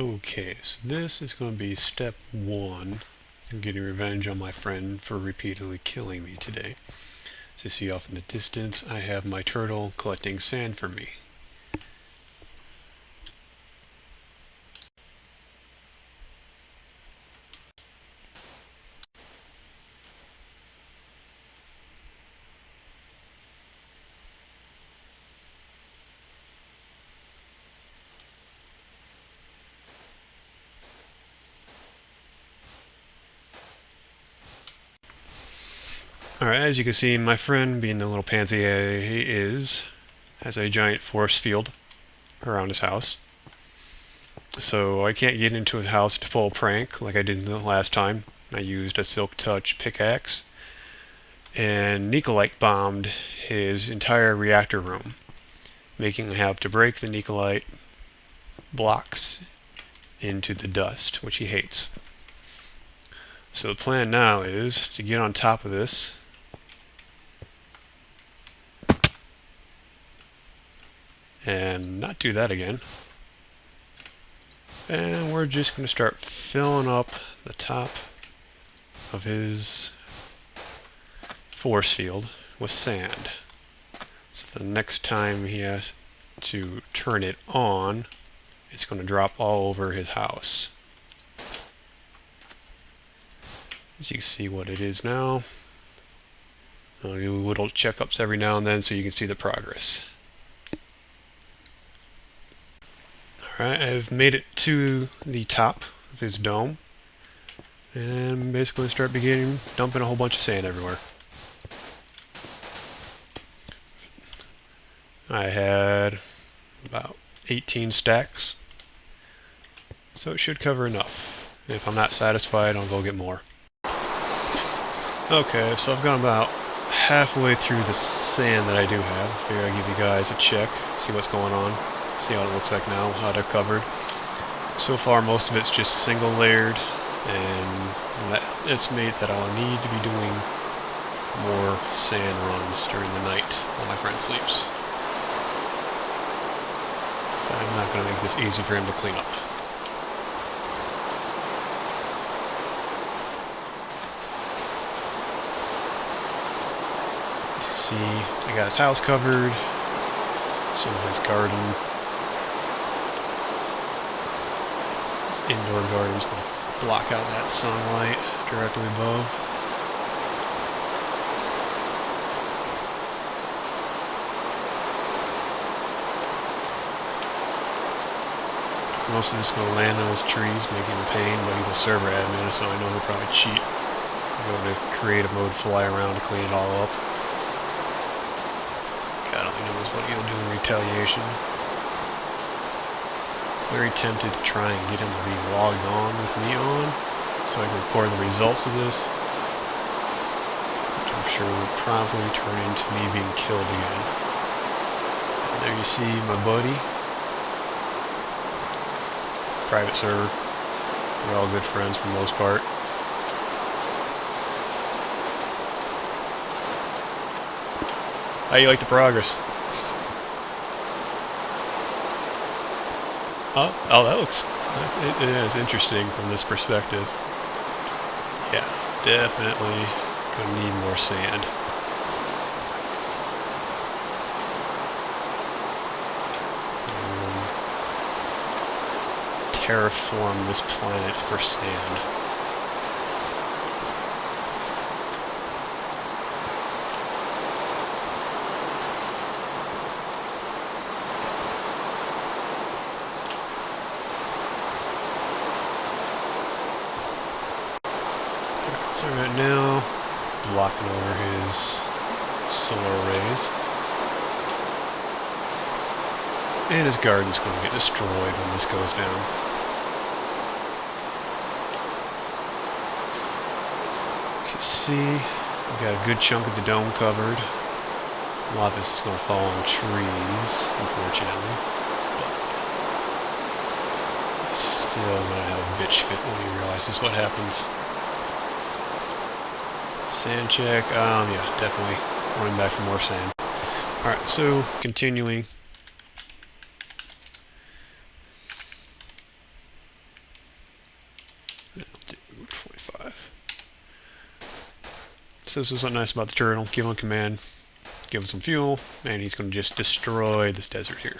Okay, so this is going to be step one in getting revenge on my friend for repeatedly killing me today. As you see off in the distance, I have my turtle collecting sand for me. Alright, as you can see, my friend, being the little pansy he is, has a giant force field around his house. So I can't get into his house to pull a prank like I did the last time. I used a Silk Touch pickaxe and Nikolite bombed his entire reactor room, making him have to break the Nikolite blocks into the dust, which he hates. So the plan now is to get on top of this and not do that again. And we're just going to start filling up the top of his force field with sand. So the next time he has to turn it on, it's going to drop all over his house. As you can see what it is now. I'll do little checkups every now and then so you can see the progress. Alright, I've made it to the top of his dome. And I'm basically start dumping a whole bunch of sand everywhere. I had about 18 stacks. So it should cover enough. If I'm not satisfied, I'll go get more. Okay, so I've gone about halfway through the sand that I do have. I figure I'd give you guys a check, see what's going on, see how it looks like now, how they're covered. So far, most of it's just single layered, and that's estimate that I'll need to be doing more sand runs during the night while my friend sleeps. So I'm not going to make this easy for him to clean up. See, I got his house covered, some of his garden. His indoor garden's going to block out that sunlight directly above. Most of this is going to land on his trees, making him pain, but he's a server admin, so I know he'll probably cheat. I'm going to create a mode fly around to clean it all up. God only knows what he'll do in retaliation. Very tempted to try and get him to be logged on with me on, so I can record the results of this, which I'm sure will probably turn into me being killed again. And there you see my buddy. Private server. We're all good friends for the most part. How do you like the progress? Oh, that looks... It is interesting from this perspective. Yeah, definitely gonna need more sand. Terraform this planet for sand. So right now, blocking over his solar arrays. And his garden's going to get destroyed when this goes down. You can see, we've got a good chunk of the dome covered. A lot of this is going to fall on trees, unfortunately. But still going to have a bitch fit when he realizes what happens. Sand check, yeah, definitely running back for more sand. Alright, so continuing. So this is what's nice about the turtle. Give him a command, give him some fuel, and he's going to just destroy this desert here.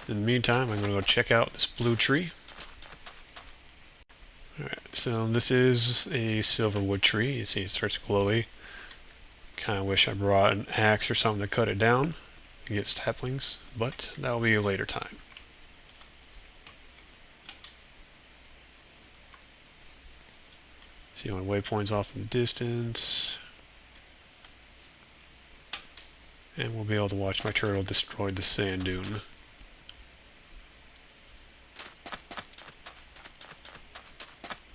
In the meantime, I'm going to go check out this blue tree. Alright, so this is a silverwood tree. You see it starts glowy. Kind of wish I brought an axe or something to cut it down and get saplings, but that will be a later time. See my waypoints off in the distance. And we'll be able to watch my turtle destroy the sand dune.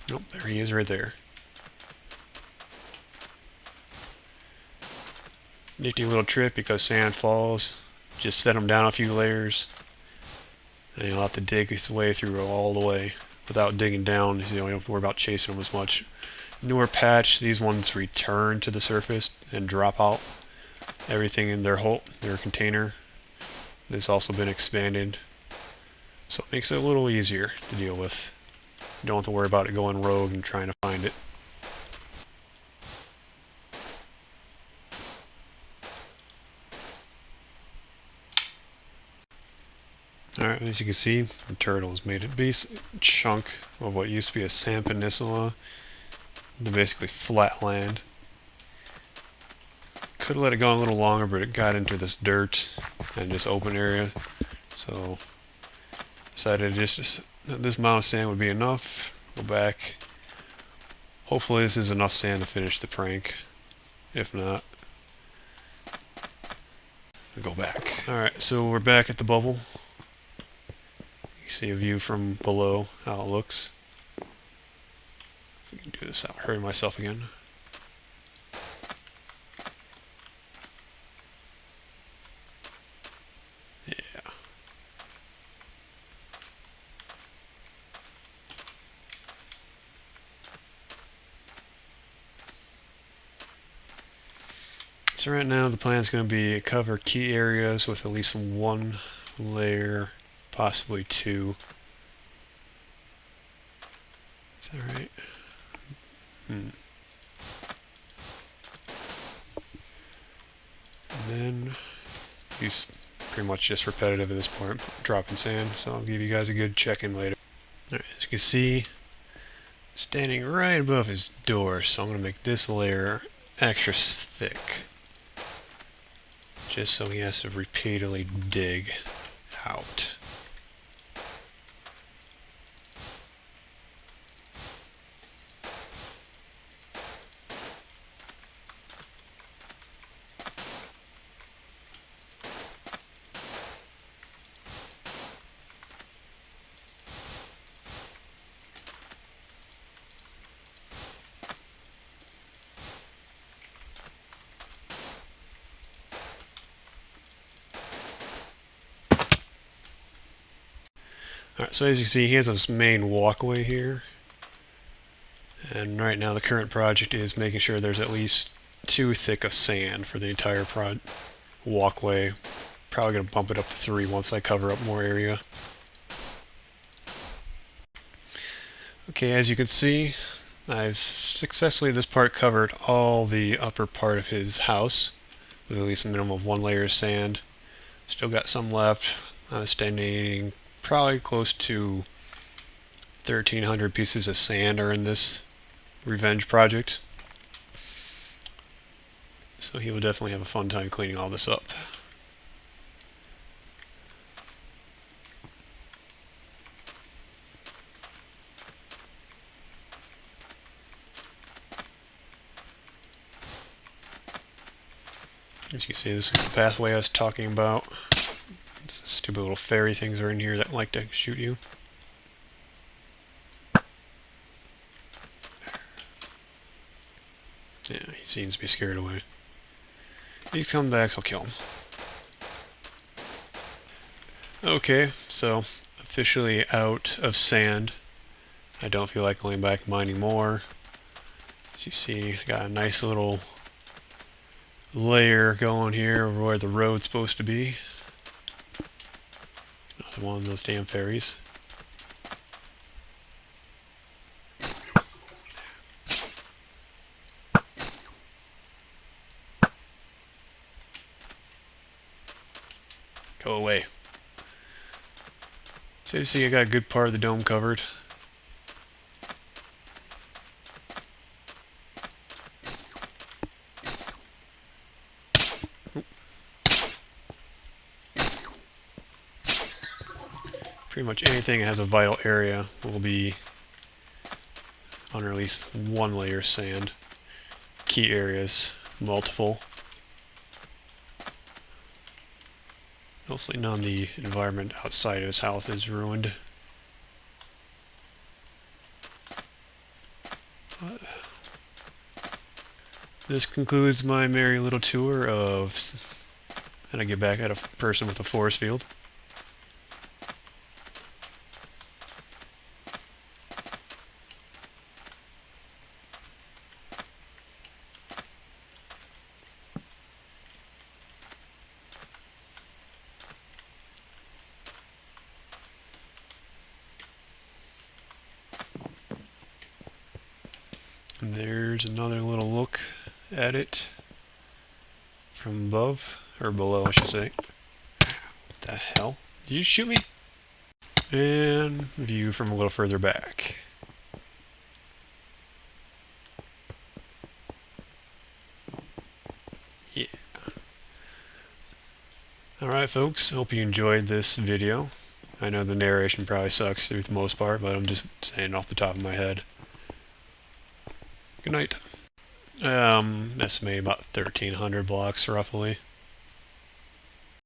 Nope, there he is right there. Nifty little trick because sand falls. Just set him down a few layers. And he'll have to dig his way through all the way without digging down. You don't have to worry about chasing them as much. Newer patch, these ones return to the surface and drop out everything in their container. This has also been expanded, so it makes it a little easier to deal with. You don't have to worry about it going rogue and trying to find it. Alright, as you can see, the turtle has made a base chunk of what used to be a sand peninsula to basically flat land. Could have let it go a little longer, but it got into this dirt and this open area, so decided just this amount of sand would be enough. Go back. Hopefully this is enough sand to finish the prank. If not, I'll go back. Alright, so we're back at the bubble. You see a view from below, how it looks. If we can do this without hurting myself again. Yeah. So right now the plan is going to be cover key areas with at least one layer, possibly two. Is that right? And then he's pretty much just repetitive at this point, dropping sand, so I'll give you guys a good check-in later. Alright, as you can see, standing right above his door, so I'm going to make this layer extra thick, just so he has to repeatedly dig out. Alright, so as you can see, he has this main walkway here. And right now the current project is making sure there's at least 2 thick of sand for the entire walkway. Probably going to bump it up to 3 once I cover up more area. Okay, as you can see, I've successfully this part covered all the upper part of his house with at least a minimum of 1 layer of sand. Still got some left. I'm estimating probably close to 1,300 pieces of sand are in this revenge project. So he will definitely have a fun time cleaning all this up. As you can see, this is the pathway I was talking about. These stupid little fairy things are in here that like to shoot you. Yeah, he seems to be scared away. If he comes back, I'll kill him. Okay, so officially out of sand. I don't feel like going back mining more. As you see, I got a nice little layer going here over where the road's supposed to be. Another one of those damn fairies. Go away. So you see I got a good part of the dome covered. Pretty much anything that has a vital area will be under at least one layer of sand. Key areas, multiple. Hopefully none of the environment outside of his house is ruined. This concludes my merry little tour of how to get back at a person with a force field. And there's another little look at it from above, or below I should say. What the hell? Did you shoot me? And view from a little further back. Yeah. Alright folks, hope you enjoyed this video. I know the narration probably sucks through the most part, but I'm just saying off the top of my head. Good night. Estimating about 1,300 blocks roughly.